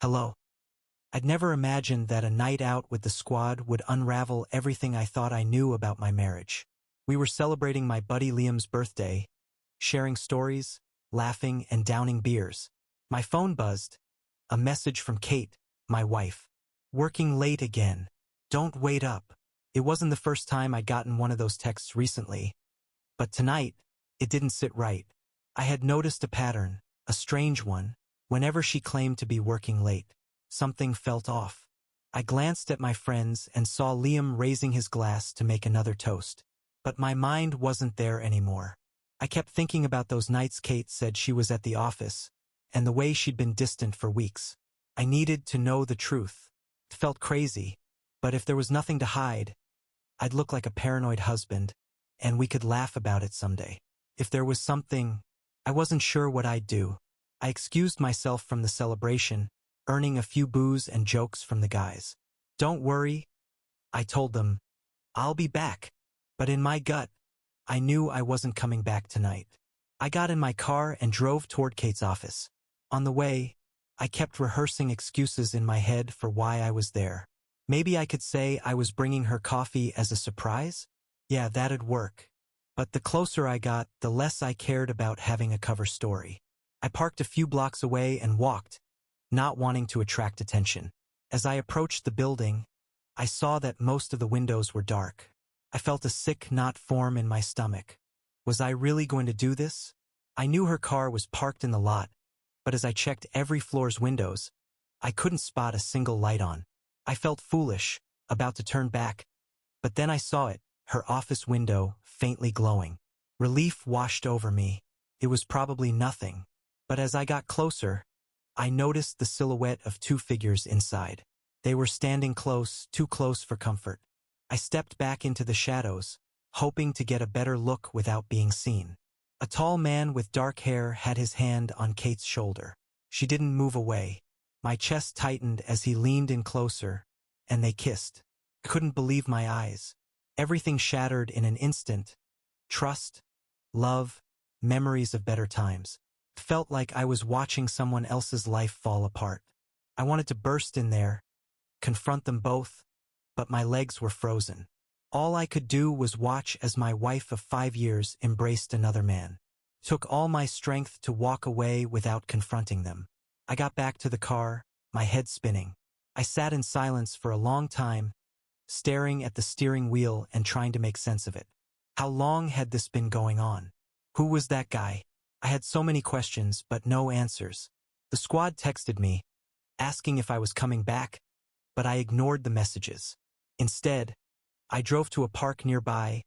Hello. I'd never imagined that a night out with the squad would unravel everything I thought I knew about my marriage. We were celebrating my buddy Liam's birthday, sharing stories, laughing, and downing beers. My phone buzzed. A message from Kate, my wife. Working late again. Don't wait up. It wasn't the first time I'd gotten one of those texts recently. But tonight, it didn't sit right. I had noticed a pattern, a strange one. Whenever she claimed to be working late, something felt off. I glanced at my friends and saw Liam raising his glass to make another toast. But my mind wasn't there anymore. I kept thinking about those nights Kate said she was at the office, and the way she'd been distant for weeks. I needed to know the truth. It felt crazy, but if there was nothing to hide, I'd look like a paranoid husband, and we could laugh about it someday. If there was something, I wasn't sure what I'd do. I excused myself from the celebration, earning a few boos and jokes from the guys. Don't worry, I told them. I'll be back. But in my gut, I knew I wasn't coming back tonight. I got in my car and drove toward Kate's office. On the way, I kept rehearsing excuses in my head for why I was there. Maybe I could say I was bringing her coffee as a surprise? Yeah, that'd work. But the closer I got, the less I cared about having a cover story. I parked a few blocks away and walked, not wanting to attract attention. As I approached the building, I saw that most of the windows were dark. I felt a sick knot form in my stomach. Was I really going to do this? I knew her car was parked in the lot, but as I checked every floor's windows, I couldn't spot a single light on. I felt foolish, about to turn back, but then I saw it, her office window, faintly glowing. Relief washed over me. It was probably nothing. But as I got closer, I noticed the silhouette of two figures inside. They were standing close, too close for comfort. I stepped back into the shadows, hoping to get a better look without being seen. A tall man with dark hair had his hand on Kate's shoulder. She didn't move away. My chest tightened as he leaned in closer, and they kissed. I couldn't believe my eyes. Everything shattered in an instant. Trust, love, memories of better times. It felt like I was watching someone else's life fall apart. I wanted to burst in there, confront them both, but my legs were frozen. All I could do was watch as my wife of 5 years embraced another man. It took all my strength to walk away without confronting them. I got back to the car, my head spinning. I sat in silence for a long time, staring at the steering wheel and trying to make sense of it. How long had this been going on? Who was that guy? I had so many questions, but no answers. The squad texted me, asking if I was coming back, but I ignored the messages. Instead, I drove to a park nearby,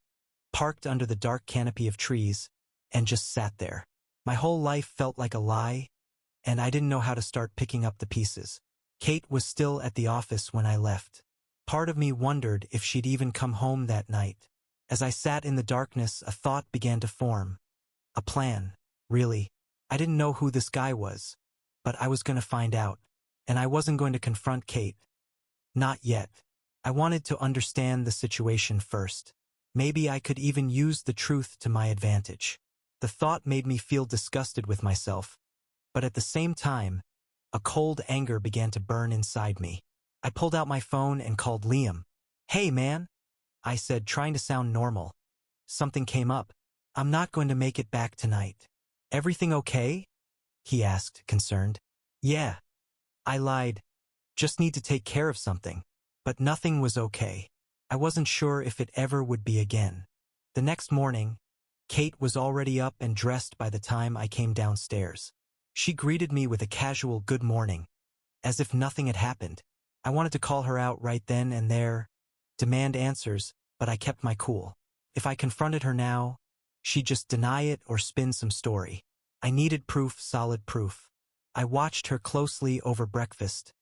parked under the dark canopy of trees, and just sat there. My whole life felt like a lie, and I didn't know how to start picking up the pieces. Kate was still at the office when I left. Part of me wondered if she'd even come home that night. As I sat in the darkness, a thought began to form. A plan. Really. I didn't know who this guy was, but I was going to find out, and I wasn't going to confront Kate. Not yet. I wanted to understand the situation first. Maybe I could even use the truth to my advantage. The thought made me feel disgusted with myself, but at the same time, a cold anger began to burn inside me. I pulled out my phone and called Liam. "Hey, man," I said, trying to sound normal. Something came up. "I'm not going to make it back tonight." "Everything okay?" he asked, concerned. "Yeah." I lied. "Just need to take care of something." But nothing was okay. I wasn't sure if it ever would be again. The next morning, Kate was already up and dressed by the time I came downstairs. She greeted me with a casual good morning, as if nothing had happened. I wanted to call her out right then and there, demand answers, but I kept my cool. If I confronted her now, she'd just deny it or spin some story. I needed proof, solid proof. I watched her closely over breakfast,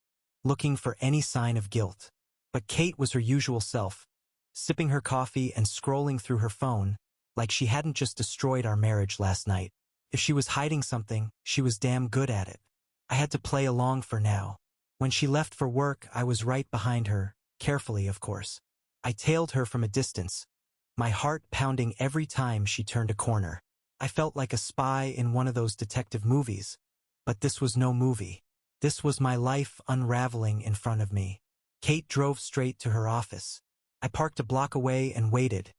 looking for any sign of guilt. But Kate was her usual self, sipping her coffee and scrolling through her phone, like she hadn't just destroyed our marriage last night. If she was hiding something, she was damn good at it. I had to play along for now. When she left for work, I was right behind her, carefully, of course. I tailed her from a distance, my heart pounding every time she turned a corner. I felt like a spy in one of those detective movies, but this was no movie. This was my life unraveling in front of me. Kate drove straight to her office. I parked a block away and waited,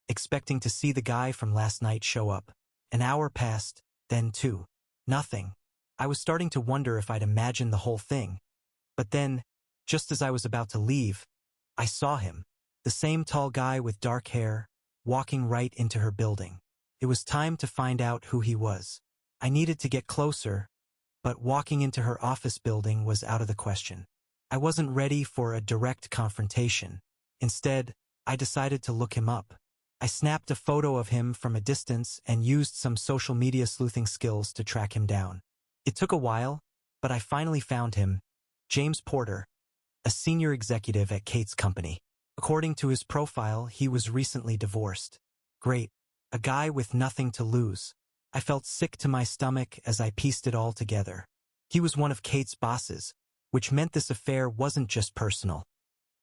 expecting to see the guy from last night show up. An hour passed, then two. Nothing. I was starting to wonder if I'd imagined the whole thing. But then, just as I was about to leave, I saw him. The same tall guy with dark hair, walking right into her building. It was time to find out who he was. I needed to get closer, but walking into her office building was out of the question. I wasn't ready for a direct confrontation. Instead, I decided to look him up. I snapped a photo of him from a distance and used some social media sleuthing skills to track him down. It took a while, but I finally found him, James Porter, a senior executive at Kate's company. According to his profile, he was recently divorced. Great, a guy with nothing to lose. I felt sick to my stomach as I pieced it all together. He was one of Kate's bosses, which meant this affair wasn't just personal.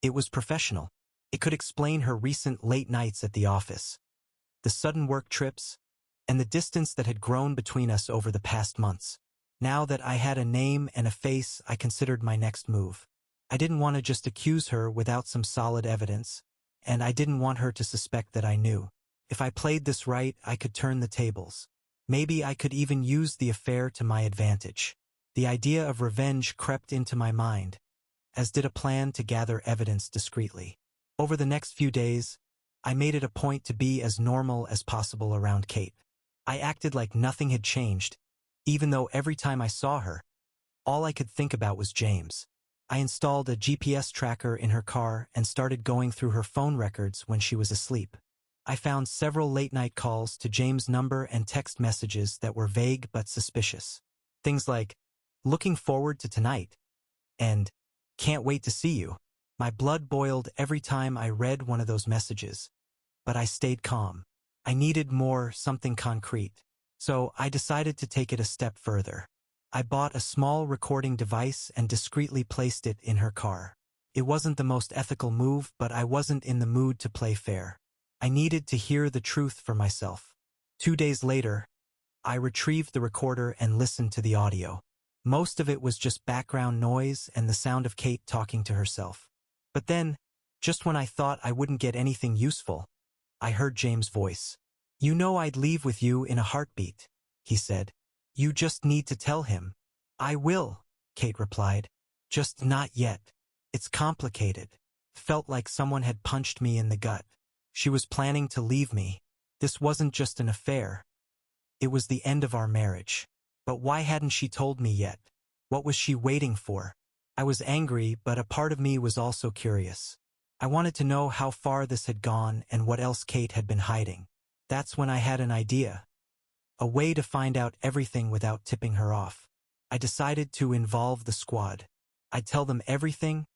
It was professional. It could explain her recent late nights at the office, the sudden work trips, and the distance that had grown between us over the past months. Now that I had a name and a face, I considered my next move. I didn't want to just accuse her without some solid evidence, and I didn't want her to suspect that I knew. If I played this right, I could turn the tables. Maybe I could even use the affair to my advantage. The idea of revenge crept into my mind, as did a plan to gather evidence discreetly. Over the next few days, I made it a point to be as normal as possible around Kate. I acted like nothing had changed, even though every time I saw her, all I could think about was James. I installed a GPS tracker in her car and started going through her phone records when she was asleep. I found several late-night calls to James' number and text messages that were vague but suspicious. Things like, "Looking forward to tonight," and "Can't wait to see you." My blood boiled every time I read one of those messages, but I stayed calm. I needed more, something concrete. So I decided to take it a step further. I bought a small recording device and discreetly placed it in her car. It wasn't the most ethical move, but I wasn't in the mood to play fair. I needed to hear the truth for myself. 2 days later, I retrieved the recorder and listened to the audio. Most of it was just background noise and the sound of Kate talking to herself. But then, just when I thought I wouldn't get anything useful, I heard James' voice. "You know I'd leave with you in a heartbeat," he said. "You just need to tell him." "I will," Kate replied. "Just not yet. It's complicated." Felt like someone had punched me in the gut. She was planning to leave me. This wasn't just an affair. It was the end of our marriage. But why hadn't she told me yet? What was she waiting for? I was angry, but a part of me was also curious. I wanted to know how far this had gone and what else Kate had been hiding. That's when I had an idea. A way to find out everything without tipping her off. I decided to involve the squad. I'd tell them everything,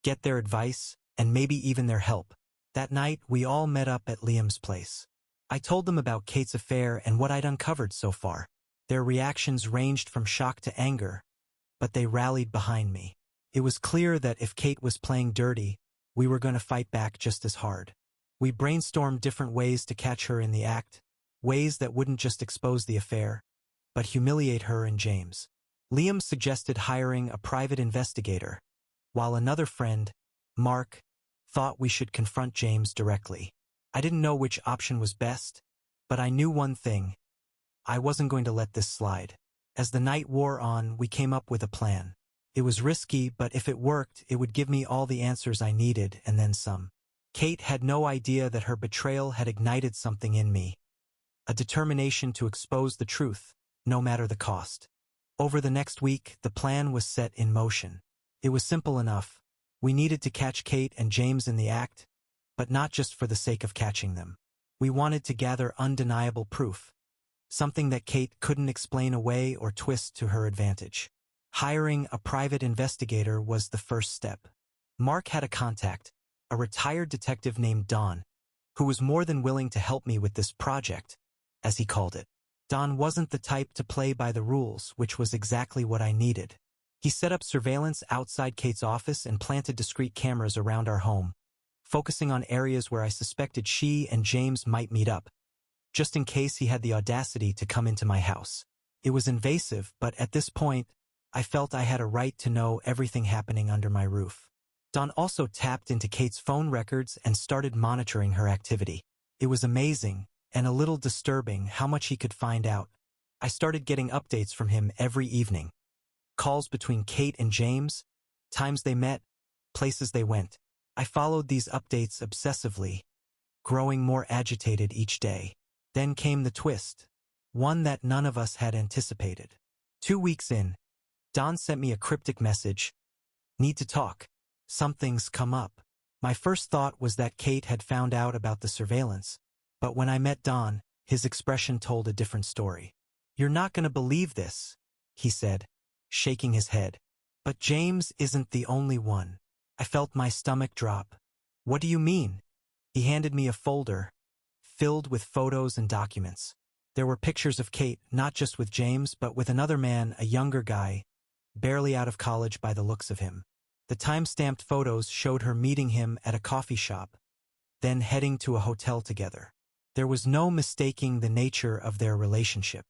get their advice, and maybe even their help. That night, we all met up at Liam's place. I told them about Kate's affair and what I'd uncovered so far. Their reactions ranged from shock to anger, but they rallied behind me. It was clear that if Kate was playing dirty, we were going to fight back just as hard. We brainstormed different ways to catch her in the act, ways that wouldn't just expose the affair, but humiliate her and James. Liam suggested hiring a private investigator, while another friend, Mark, thought we should confront James directly. I didn't know which option was best, but I knew one thing. I wasn't going to let this slide. As the night wore on, we came up with a plan. It was risky, but if it worked, it would give me all the answers I needed and then some. Kate had no idea that her betrayal had ignited something in me, a determination to expose the truth, no matter the cost. Over the next week, the plan was set in motion. It was simple enough. We needed to catch Kate and James in the act, but not just for the sake of catching them. We wanted to gather undeniable proof, something that Kate couldn't explain away or twist to her advantage. Hiring a private investigator was the first step. Mark had a contact, a retired detective named Don, who was more than willing to help me with this project, as he called it. Don wasn't the type to play by the rules, which was exactly what I needed. He set up surveillance outside Kate's office and planted discreet cameras around our home, focusing on areas where I suspected she and James might meet up, just in case he had the audacity to come into my house. It was invasive, but at this point, I felt I had a right to know everything happening under my roof. Don also tapped into Kate's phone records and started monitoring her activity. It was amazing, and a little disturbing how much he could find out. I started getting updates from him every evening. Calls between Kate and James, times they met, places they went. I followed these updates obsessively, growing more agitated each day. Then came the twist, one that none of us had anticipated. 2 weeks in, Don sent me a cryptic message. Need to talk. Something's come up. My first thought was that Kate had found out about the surveillance, but when I met Don, his expression told a different story. You're not going to believe this, he said, shaking his head. But James isn't the only one. I felt my stomach drop. What do you mean? He handed me a folder, filled with photos and documents. There were pictures of Kate, not just with James, but with another man, a younger guy, barely out of college by the looks of him. The time-stamped photos showed her meeting him at a coffee shop, then heading to a hotel together. There was no mistaking the nature of their relationship.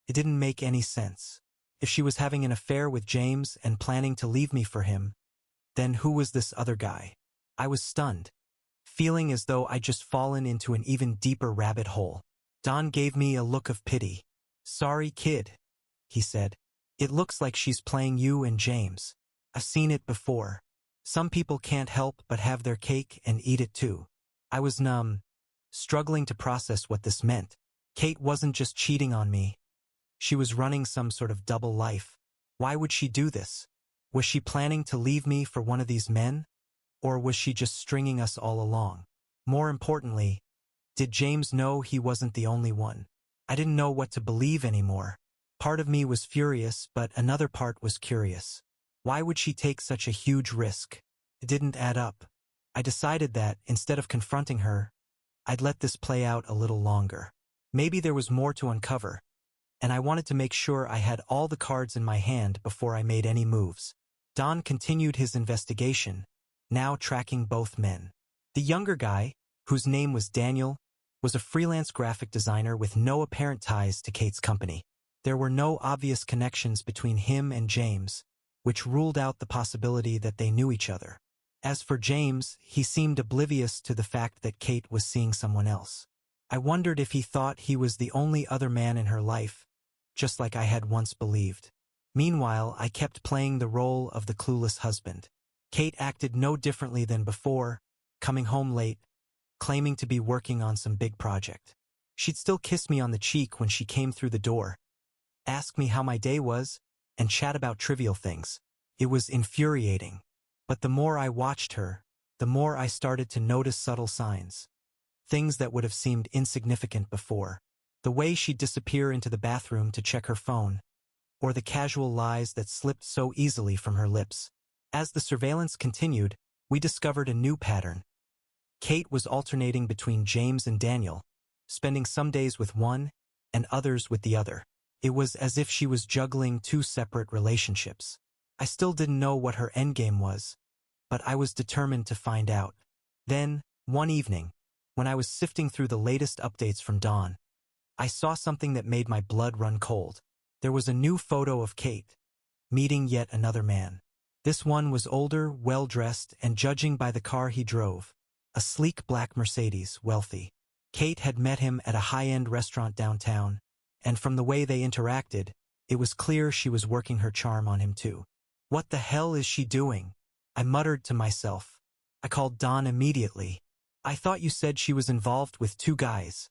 It didn't make any sense. If she was having an affair with James and planning to leave me for him, then who was this other guy? I was stunned, feeling as though I'd just fallen into an even deeper rabbit hole. Don gave me a look of pity. Sorry, kid, he said. It looks like she's playing you and James. I've seen it before. Some people can't help but have their cake and eat it too. I was numb, struggling to process what this meant. Kate wasn't just cheating on me. She was running some sort of double life. Why would she do this? Was she planning to leave me for one of these men? Or was she just stringing us all along? More importantly, did James know he wasn't the only one? I didn't know what to believe anymore. Part of me was furious, but another part was curious. Why would she take such a huge risk? It didn't add up. I decided that, instead of confronting her, I'd let this play out a little longer. Maybe there was more to uncover, and I wanted to make sure I had all the cards in my hand before I made any moves. Don continued his investigation, now tracking both men. The younger guy, whose name was Daniel, was a freelance graphic designer with no apparent ties to Kate's company. There were no obvious connections between him and James, which ruled out the possibility that they knew each other. As for James, he seemed oblivious to the fact that Kate was seeing someone else. I wondered if he thought he was the only other man in her life, just like I had once believed. Meanwhile, I kept playing the role of the clueless husband. Kate acted no differently than before, coming home late, claiming to be working on some big project. She'd still kiss me on the cheek when she came through the door, ask me how my day was, and chat about trivial things. It was infuriating. But the more I watched her, the more I started to notice subtle signs. Things that would have seemed insignificant before. The way she'd disappear into the bathroom to check her phone, or the casual lies that slipped so easily from her lips. As the surveillance continued, we discovered a new pattern. Kate was alternating between James and Daniel, spending some days with one and others with the other. It was as if she was juggling two separate relationships. I still didn't know what her endgame was, but I was determined to find out. Then, one evening, when I was sifting through the latest updates from Dawn, I saw something that made my blood run cold. There was a new photo of Kate, meeting yet another man. This one was older, well-dressed, and judging by the car he drove, a sleek black Mercedes, wealthy. Kate had met him at a high-end restaurant downtown, and from the way they interacted, it was clear she was working her charm on him too. What the hell is she doing? I muttered to myself. I called Don immediately. I thought you said she was involved with two guys.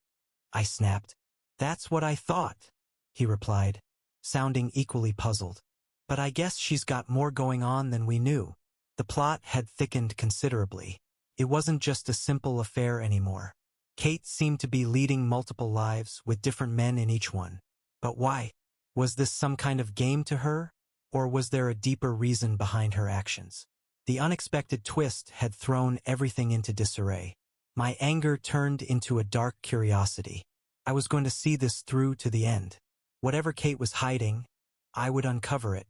I snapped. That's what I thought, he replied, sounding equally puzzled. But I guess she's got more going on than we knew. The plot had thickened considerably. It wasn't just a simple affair anymore. Kate seemed to be leading multiple lives with different men in each one. But why? Was this some kind of game to her? Or was there a deeper reason behind her actions? The unexpected twist had thrown everything into disarray. My anger turned into a dark curiosity. I was going to see this through to the end. Whatever Kate was hiding, I would uncover it.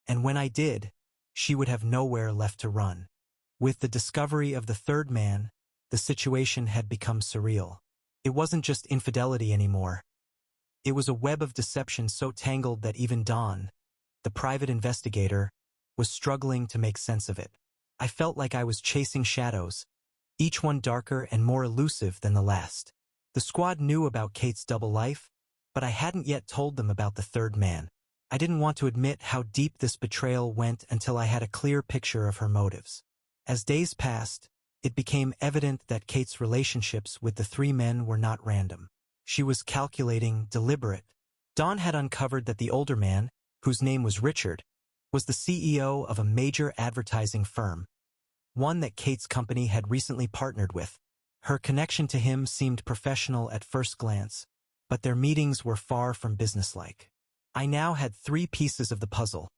And when I did, she would have nowhere left to run. With the discovery of the third man, the situation had become surreal. It wasn't just infidelity anymore. It was a web of deception so tangled that even Dawn, the the private investigator, was struggling to make sense of it. I felt like I was chasing shadows, each one darker and more elusive than the last. The squad knew about Kate's double life, but I hadn't yet told them about the third man. I didn't want to admit how deep this betrayal went until I had a clear picture of her motives. As days passed, it became evident that Kate's relationships with the three men were not random. She was calculating, deliberate. Dawn had uncovered that the older man, whose name was Richard, was the CEO of a major advertising firm, one that Kate's company had recently partnered with. Her connection to him seemed professional at first glance, but their meetings were far from businesslike. I now had three pieces of the puzzle: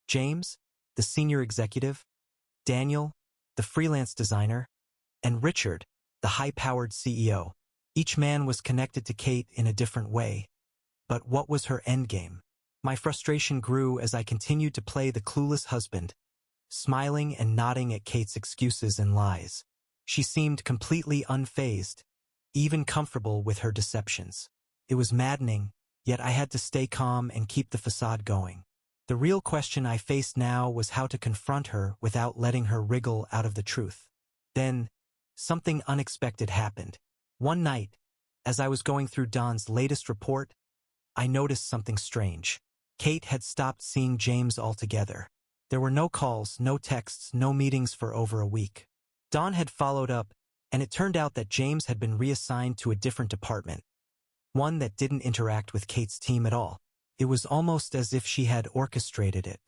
James, the senior executive; Daniel, the freelance designer; and Richard, the high-powered CEO. Each man was connected to Kate in a different way. But what was her endgame? My frustration grew as I continued to play the clueless husband, smiling and nodding at Kate's excuses and lies. She seemed completely unfazed, even comfortable with her deceptions. It was maddening, yet I had to stay calm and keep the facade going. The real question I faced now was how to confront her without letting her wriggle out of the truth. Then, something unexpected happened. One night, as I was going through Dawn's latest report, I noticed something strange. Kate had stopped seeing James altogether. There were no calls, no texts, no meetings for over a week. Dawn had followed up, and it turned out that James had been reassigned to a different department, one that didn't interact with Kate's team at all. It was almost as if she had orchestrated it.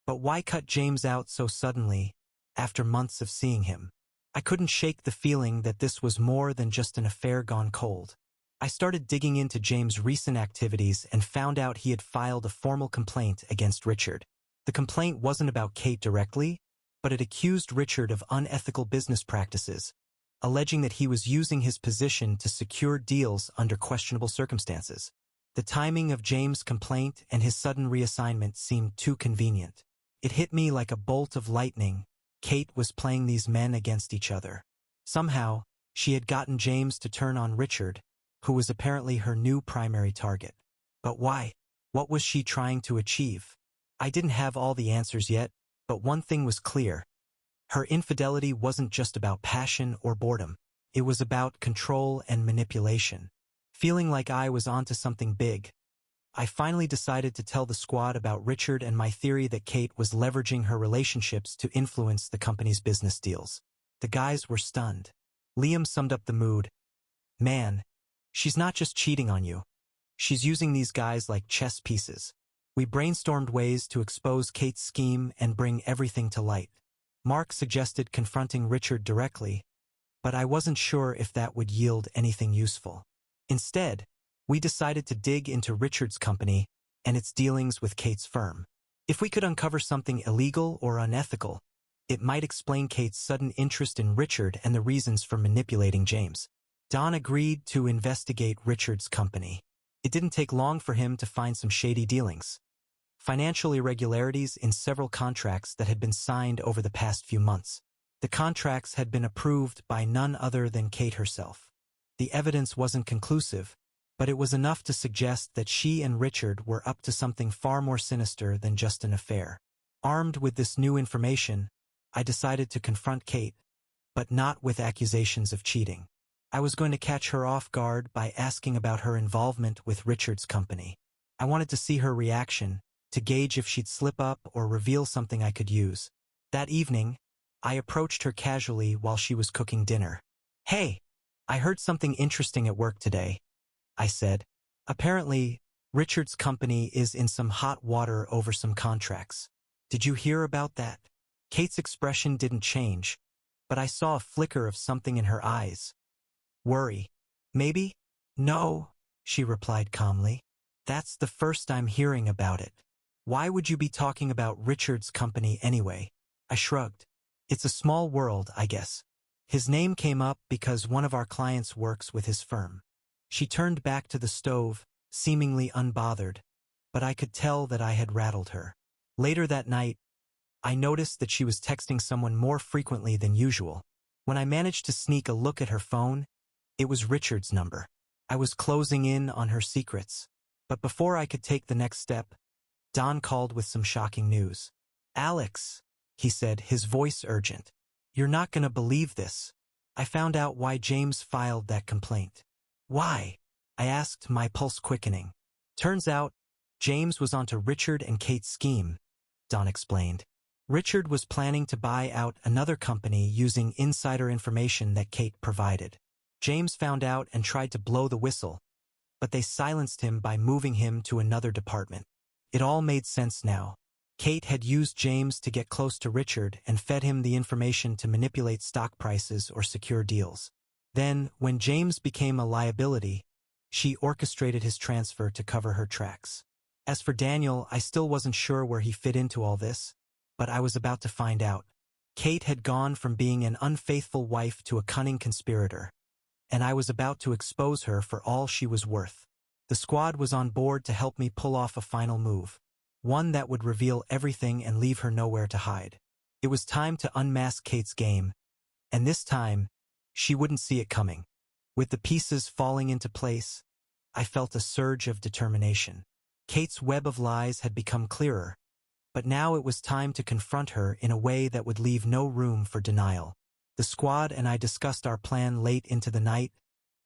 But why cut James out so suddenly, after months of seeing him? I couldn't shake the feeling that this was more than just an affair gone cold. I started digging into James' recent activities and found out he had filed a formal complaint against Richard. The complaint wasn't about Kate directly, but it accused Richard of unethical business practices, alleging that he was using his position to secure deals under questionable circumstances. The timing of James' complaint and his sudden reassignment seemed too convenient. It hit me like a bolt of lightning. Kate was playing these men against each other. Somehow, she had gotten James to turn on Richard, who was apparently her new primary target. But why? What was she trying to achieve? I didn't have all the answers yet, but one thing was clear. Her infidelity wasn't just about passion or boredom. It was about control and manipulation. Feeling like I was onto something big, I finally decided to tell the squad about Richard and my theory that Kate was leveraging her relationships to influence the company's business deals. The guys were stunned. Liam summed up the mood. "Man, she's not just cheating on you. She's using these guys like chess pieces." We brainstormed ways to expose Kate's scheme and bring everything to light. Mark suggested confronting Richard directly, but I wasn't sure if that would yield anything useful. Instead, we decided to dig into Richard's company and its dealings with Kate's firm. If we could uncover something illegal or unethical, it might explain Kate's sudden interest in Richard and the reasons for manipulating James. Don agreed to investigate Richard's company. It didn't take long for him to find some shady dealings. Financial irregularities in several contracts that had been signed over the past few months. The contracts had been approved by none other than Kate herself. The evidence wasn't conclusive, but it was enough to suggest that she and Richard were up to something far more sinister than just an affair. Armed with this new information, I decided to confront Kate, but not with accusations of cheating. I was going to catch her off guard by asking about her involvement with Richard's company. I wanted to see her reaction, to gauge if she'd slip up or reveal something I could use. That evening, I approached her casually while she was cooking dinner. "Hey, I heard something interesting at work today," I said. "Apparently, Richard's company is in some hot water over some contracts. Did you hear about that?" Kate's expression didn't change, but I saw a flicker of something in her eyes. Worry. Maybe? "No," she replied calmly. "That's the first I'm hearing about it. Why would you be talking about Richard's company anyway?" I shrugged. "It's a small world, I guess. His name came up because one of our clients works with his firm." She turned back to the stove, seemingly unbothered, but I could tell that I had rattled her. Later that night, I noticed that she was texting someone more frequently than usual. When I managed to sneak a look at her phone, it was Richard's number. I was closing in on her secrets. But before I could take the next step, Don called with some shocking news. "Alex," he said, his voice urgent. "You're not gonna believe this. I found out why James filed that complaint." "Why?" I asked, my pulse quickening. "Turns out, James was onto Richard and Kate's scheme," Don explained. Richard was planning to buy out another company using insider information that Kate provided. James found out and tried to blow the whistle, but they silenced him by moving him to another department. It all made sense now. Kate had used James to get close to Richard and fed him the information to manipulate stock prices or secure deals. Then, when James became a liability, she orchestrated his transfer to cover her tracks. As for Daniel, I still wasn't sure where he fit into all this, but I was about to find out. Kate had gone from being an unfaithful wife to a cunning conspirator, and I was about to expose her for all she was worth. The squad was on board to help me pull off a final move, one that would reveal everything and leave her nowhere to hide. It was time to unmask Kate's game, and this time, she wouldn't see it coming. With the pieces falling into place, I felt a surge of determination. Kate's web of lies had become clearer, but now it was time to confront her in a way that would leave no room for denial. The squad and I discussed our plan late into the night,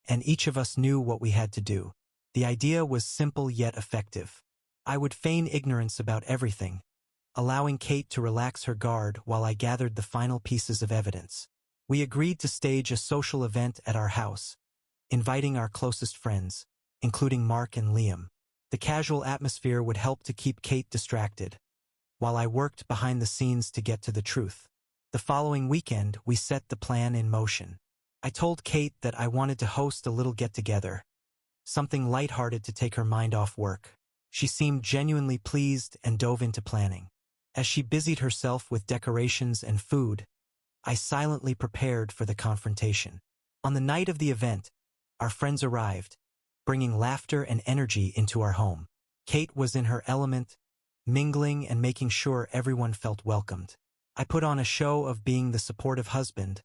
and each of us knew what we had to do. The idea was simple yet effective. I would feign ignorance about everything, allowing Kate to relax her guard while I gathered the final pieces of evidence. We agreed to stage a social event at our house, inviting our closest friends, including Mark and Liam. The casual atmosphere would help to keep Kate distracted, while I worked behind the scenes to get to the truth. The following weekend, we set the plan in motion. I told Kate that I wanted to host a little get-together, something lighthearted to take her mind off work. She seemed genuinely pleased and dove into planning. As she busied herself with decorations and food, I silently prepared for the confrontation. On the night of the event, our friends arrived, bringing laughter and energy into our home. Kate was in her element, mingling and making sure everyone felt welcomed. I put on a show of being the supportive husband,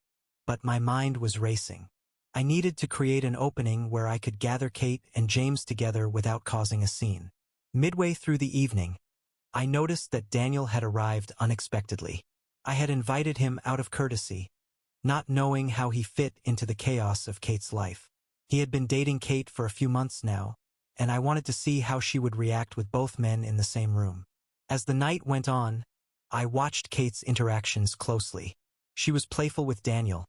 but my mind was racing. I needed to create an opening where I could gather Kate and James together without causing a scene. Midway through the evening, I noticed that Daniel had arrived unexpectedly. I had invited him out of courtesy, not knowing how he fit into the chaos of Kate's life. He had been dating Kate for a few months now, and I wanted to see how she would react with both men in the same room. As the night went on, I watched Kate's interactions closely. She was playful with Daniel,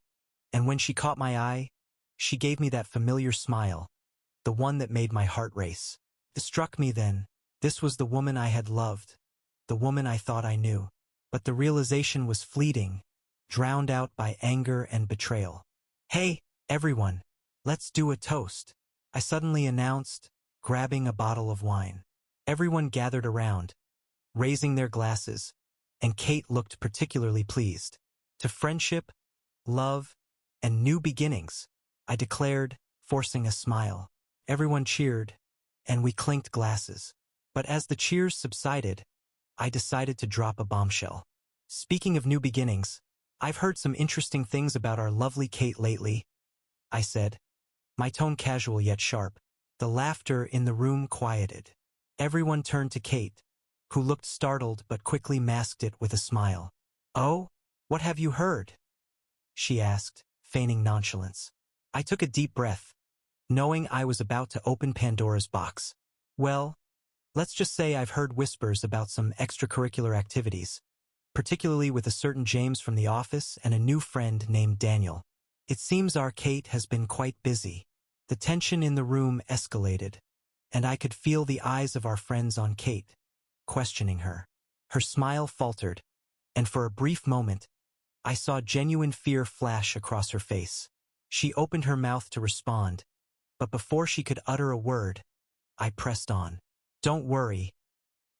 and when she caught my eye, she gave me that familiar smile, the one that made my heart race. It struck me then, this was the woman I had loved, the woman I thought I knew. But the realization was fleeting, drowned out by anger and betrayal. "Hey, everyone, let's do a toast," I suddenly announced, grabbing a bottle of wine. Everyone gathered around, raising their glasses, and Kate looked particularly pleased. "To friendship, love, and new beginnings," I declared, forcing a smile. Everyone cheered, and we clinked glasses. But as the cheers subsided, I decided to drop a bombshell. "Speaking of new beginnings, I've heard some interesting things about our lovely Kate lately," I said, my tone casual yet sharp. The laughter in the room quieted. Everyone turned to Kate, who looked startled but quickly masked it with a smile. "Oh, what have you heard?" she asked, feigning nonchalance. I took a deep breath, knowing I was about to open Pandora's box. "Well, let's just say I've heard whispers about some extracurricular activities, particularly with a certain James from the office and a new friend named Daniel. It seems our Kate has been quite busy." The tension in the room escalated, and I could feel the eyes of our friends on Kate, questioning her. Her smile faltered, and for a brief moment, I saw genuine fear flash across her face. She opened her mouth to respond, but before she could utter a word, I pressed on. "Don't worry.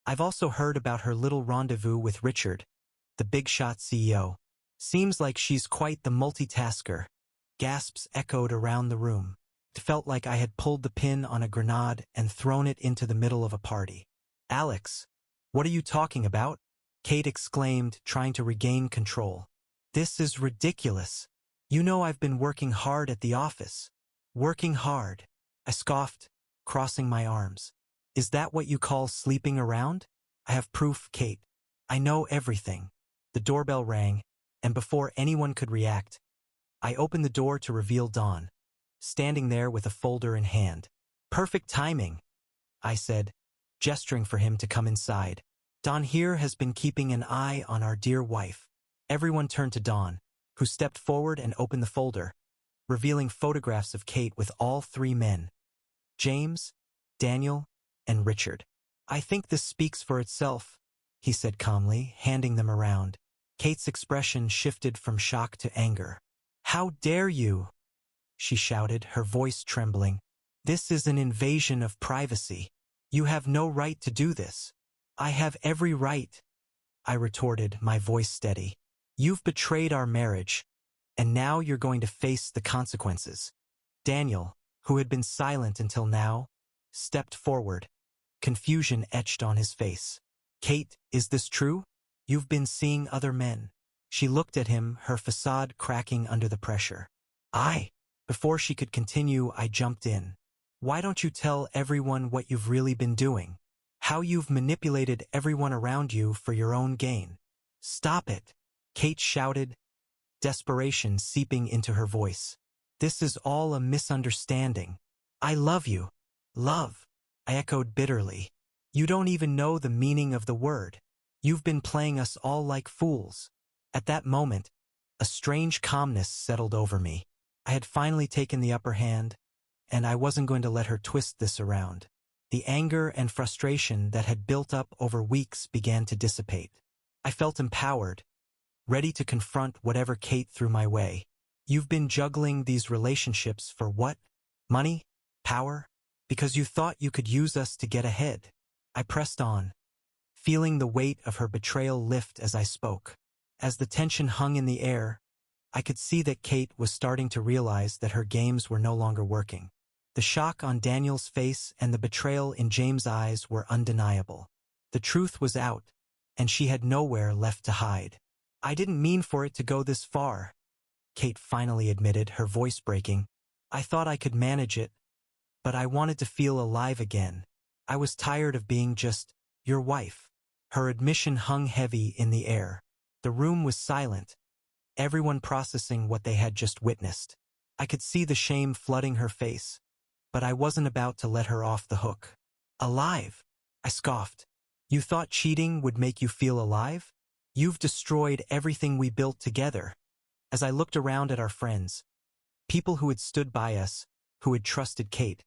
I've also heard about her little rendezvous with Richard, the big shot CEO. Seems like she's quite the multitasker." Gasps echoed around the room. It felt like I had pulled the pin on a grenade and thrown it into the middle of a party. "Alex, what are you talking about?" Kate exclaimed, trying to regain control. "This is ridiculous. You know I've been working hard at the office." "Working hard?" I scoffed, crossing my arms. "Is that what you call sleeping around?" I have proof, Kate. I know everything. The doorbell rang, and before anyone could react, I opened the door to reveal Dawn, standing there with a folder in hand. Perfect timing, I said, gesturing for him to come inside. Dawn here has been keeping an eye on our dear wife. Everyone turned to Dawn, who stepped forward and opened the folder, revealing photographs of Kate with all three men, James, Daniel, and Richard. I think this speaks for itself, he said calmly, handing them around. Kate's expression shifted from shock to anger. How dare you? She shouted, her voice trembling. This is an invasion of privacy. You have no right to do this. I have every right, I retorted, my voice steady. You've betrayed our marriage, and now you're going to face the consequences. Daniel, who had been silent until now, stepped forward, confusion etched on his face. Kate, is this true? You've been seeing other men. She looked at him, her facade cracking under the pressure. Before she could continue, I jumped in. Why don't you tell everyone what you've really been doing? How you've manipulated everyone around you for your own gain? Stop it, Kate shouted, desperation seeping into her voice. This is all a misunderstanding. I love you. Love, I echoed bitterly. You don't even know the meaning of the word. You've been playing us all like fools. At that moment, a strange calmness settled over me. I had finally taken the upper hand, and I wasn't going to let her twist this around. The anger and frustration that had built up over weeks began to dissipate. I felt empowered, ready to confront whatever Kate threw my way. You've been juggling these relationships for what? Money? Power? Because you thought you could use us to get ahead. I pressed on, feeling the weight of her betrayal lift as I spoke. As the tension hung in the air, I could see that Kate was starting to realize that her games were no longer working. The shock on Daniel's face and the betrayal in James' eyes were undeniable. The truth was out, and she had nowhere left to hide. I didn't mean for it to go this far, Kate finally admitted, her voice breaking. I thought I could manage it, but I wanted to feel alive again. I was tired of being just your wife. Her admission hung heavy in the air. The room was silent, everyone processing what they had just witnessed. I could see the shame flooding her face, but I wasn't about to let her off the hook. Alive? I scoffed. You thought cheating would make you feel alive? You've destroyed everything we built together. As I looked around at our friends, people who had stood by us, who had trusted Kate,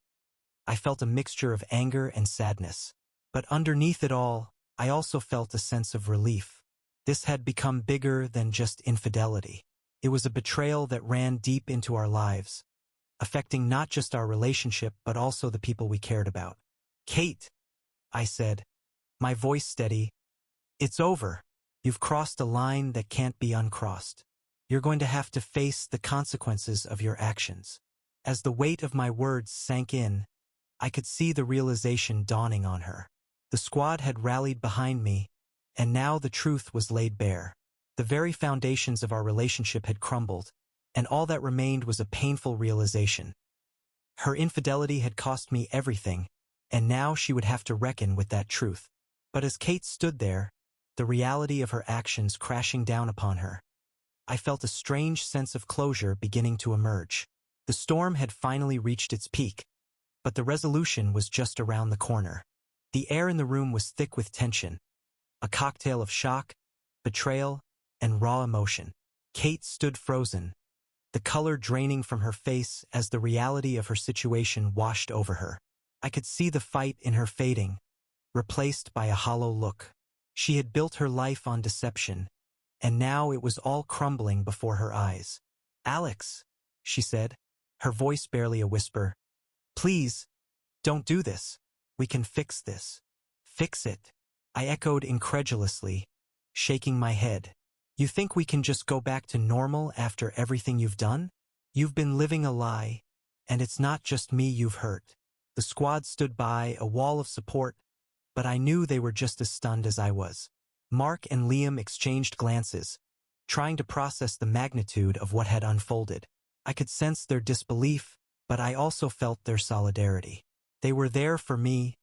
I felt a mixture of anger and sadness. But underneath it all, I also felt a sense of relief. This had become bigger than just infidelity. It was a betrayal that ran deep into our lives, affecting not just our relationship but also the people we cared about. Kate, I said, my voice steady, it's over. You've crossed a line that can't be uncrossed. You're going to have to face the consequences of your actions. As the weight of my words sank in, I could see the realization dawning on her. The squad had rallied behind me, and now the truth was laid bare. The very foundations of our relationship had crumbled, and all that remained was a painful realization. Her infidelity had cost me everything, and now she would have to reckon with that truth. But as Kate stood there, the reality of her actions crashing down upon her, I felt a strange sense of closure beginning to emerge. The storm had finally reached its peak, but the resolution was just around the corner. The air in the room was thick with tension, a cocktail of shock, betrayal, and raw emotion. Kate stood frozen, the color draining from her face as the reality of her situation washed over her. I could see the fight in her fading, replaced by a hollow look. She had built her life on deception, and now it was all crumbling before her eyes. Alex, she said, her voice barely a whisper, please, don't do this. We can fix this. Fix it. I echoed incredulously, shaking my head. You think we can just go back to normal after everything you've done? You've been living a lie, and it's not just me you've hurt. The squad stood by, a wall of support, but I knew they were just as stunned as I was. Mark and Liam exchanged glances, trying to process the magnitude of what had unfolded. I could sense their disbelief, but I also felt their solidarity. They were there for me,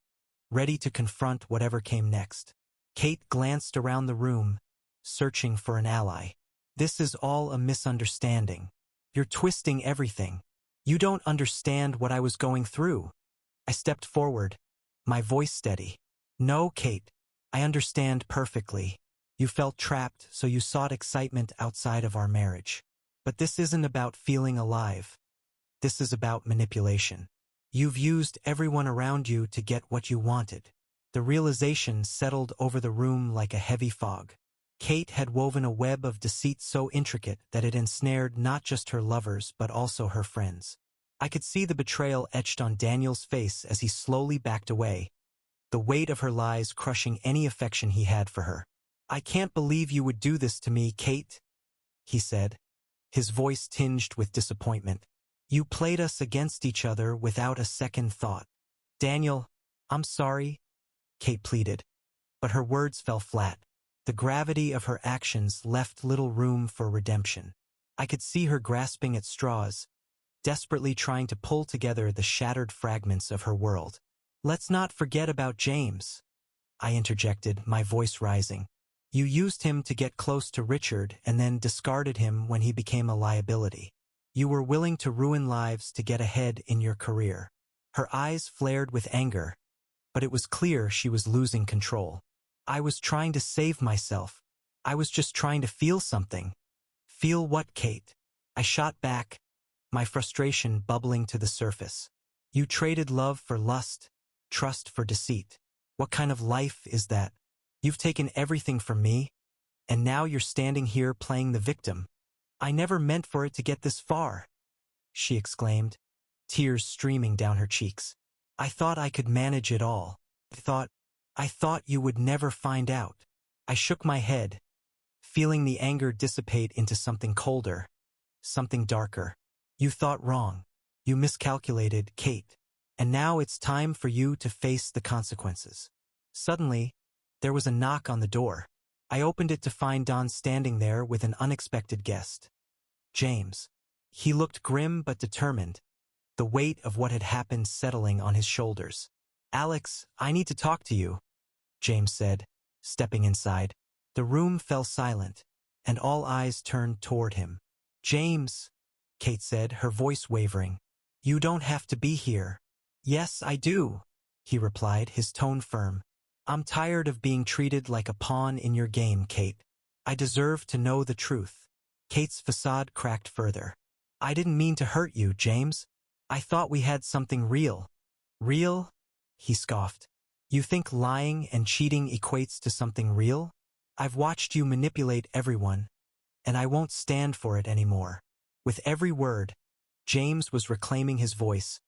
ready to confront whatever came next. Kate glanced around the room, searching for an ally. This is all a misunderstanding. You're twisting everything. You don't understand what I was going through. I stepped forward, my voice steady. No, Kate, I understand perfectly. You felt trapped, so you sought excitement outside of our marriage. But this isn't about feeling alive. This is about manipulation. You've used everyone around you to get what you wanted. The realization settled over the room like a heavy fog. Kate had woven a web of deceit so intricate that it ensnared not just her lovers but also her friends. I could see the betrayal etched on Daniel's face as he slowly backed away, the weight of her lies crushing any affection he had for her. "I can't believe you would do this to me, Kate," he said, his voice tinged with disappointment. "You played us against each other without a second thought." "Daniel, I'm sorry," Kate pleaded, but her words fell flat. The gravity of her actions left little room for redemption. I could see her grasping at straws, desperately trying to pull together the shattered fragments of her world. "Let's not forget about James," I interjected, my voice rising. "You used him to get close to Richard and then discarded him when he became a liability. You were willing to ruin lives to get ahead in your career." Her eyes flared with anger, but it was clear she was losing control. "I was trying to save myself. I was just trying to feel something." "Feel what, Kate?" I shot back, my frustration bubbling to the surface. "You traded love for lust, trust for deceit. What kind of life is that? You've taken everything from me, and now you're standing here playing the victim. I never meant for it to get this far," she exclaimed, tears streaming down her cheeks. "I thought I could manage it all. I thought you would never find out." I shook my head, feeling the anger dissipate into something colder, something darker. "You thought wrong. You miscalculated, Kate. And now it's time for you to face the consequences." Suddenly, there was a knock on the door. I opened it to find Don standing there with an unexpected guest. James. He looked grim but determined, the weight of what had happened settling on his shoulders. "Alex, I need to talk to you," James said, stepping inside. The room fell silent, and all eyes turned toward him. "James," Kate said, her voice wavering, "you don't have to be here." "Yes, I do," he replied, his tone firm. "I'm tired of being treated like a pawn in your game, Kate. I deserve to know the truth." Kate's facade cracked further. "I didn't mean to hurt you, James. I thought we had something real." "Real?" he scoffed. "You think lying and cheating equates to something real? I've watched you manipulate everyone, and I won't stand for it anymore." With every word, James was reclaiming his voice,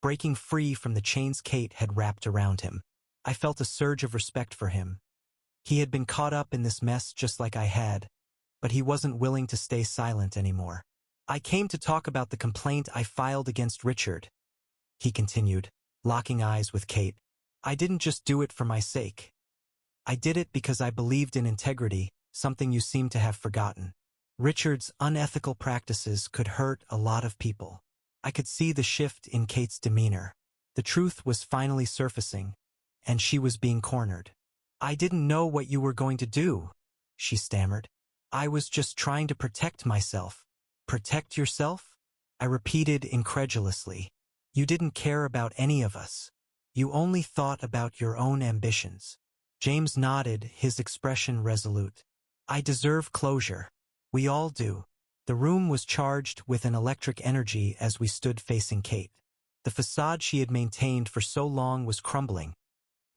breaking free from the chains Kate had wrapped around him. I felt a surge of respect for him. He had been caught up in this mess just like I had, but he wasn't willing to stay silent anymore. "I came to talk about the complaint I filed against Richard," he continued, locking eyes with Kate. "I didn't just do it for my sake. I did it because I believed in integrity, something you seem to have forgotten. Richard's unethical practices could hurt a lot of people." I could see the shift in Kate's demeanor. The truth was finally surfacing, and she was being cornered. "I didn't know what you were going to do," she stammered. "I was just trying to protect myself." "Protect yourself?" I repeated incredulously. "You didn't care about any of us. You only thought about your own ambitions." James nodded, his expression resolute. "I deserve closure. We all do." The room was charged with an electric energy as we stood facing Kate. The facade she had maintained for so long was crumbling,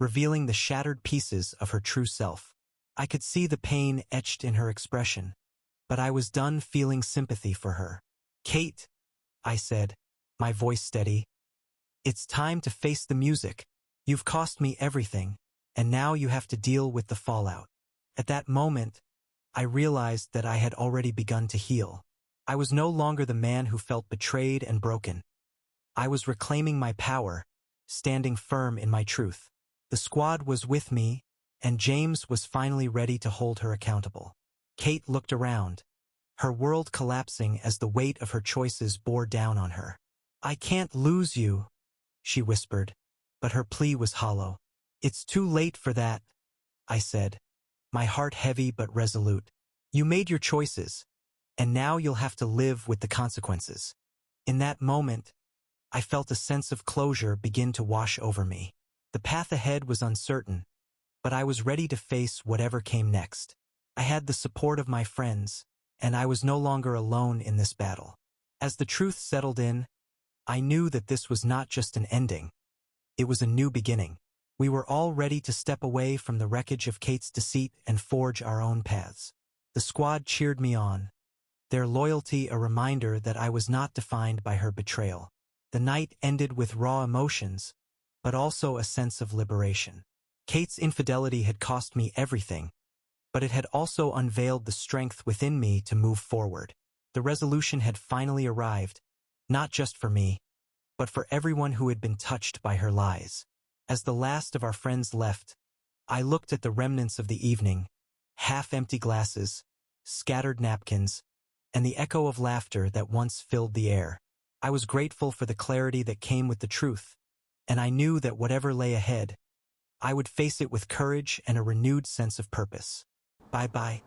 revealing the shattered pieces of her true self. I could see the pain etched in her expression, but I was done feeling sympathy for her. "Kate," I said, my voice steady, "it's time to face the music. You've cost me everything, and now you have to deal with the fallout." At that moment, I realized that I had already begun to heal. I was no longer the man who felt betrayed and broken. I was reclaiming my power, standing firm in my truth. The squad was with me, and James was finally ready to hold her accountable. Kate looked around, her world collapsing as the weight of her choices bore down on her. "I can't lose you," she whispered, but her plea was hollow. "It's too late for that," I said, my heart heavy but resolute. You made your choices, and now you'll have to live with the consequences. In that moment, I felt a sense of closure begin to wash over me. The path ahead was uncertain, but I was ready to face whatever came next. I had the support of my friends, and I was no longer alone in this battle. As the truth settled in, I knew that this was not just an ending. It was a new beginning. We were all ready to step away from the wreckage of Kate's deceit and forge our own paths. The squad cheered me on, their loyalty a reminder that I was not defined by her betrayal. The night ended with raw emotions, but also a sense of liberation. Kate's infidelity had cost me everything, but it had also unveiled the strength within me to move forward. The resolution had finally arrived, not just for me, but for everyone who had been touched by her lies. As the last of our friends left, I looked at the remnants of the evening, half-empty glasses, scattered napkins, and the echo of laughter that once filled the air. I was grateful for the clarity that came with the truth, and I knew that whatever lay ahead, I would face it with courage and a renewed sense of purpose. Bye-bye.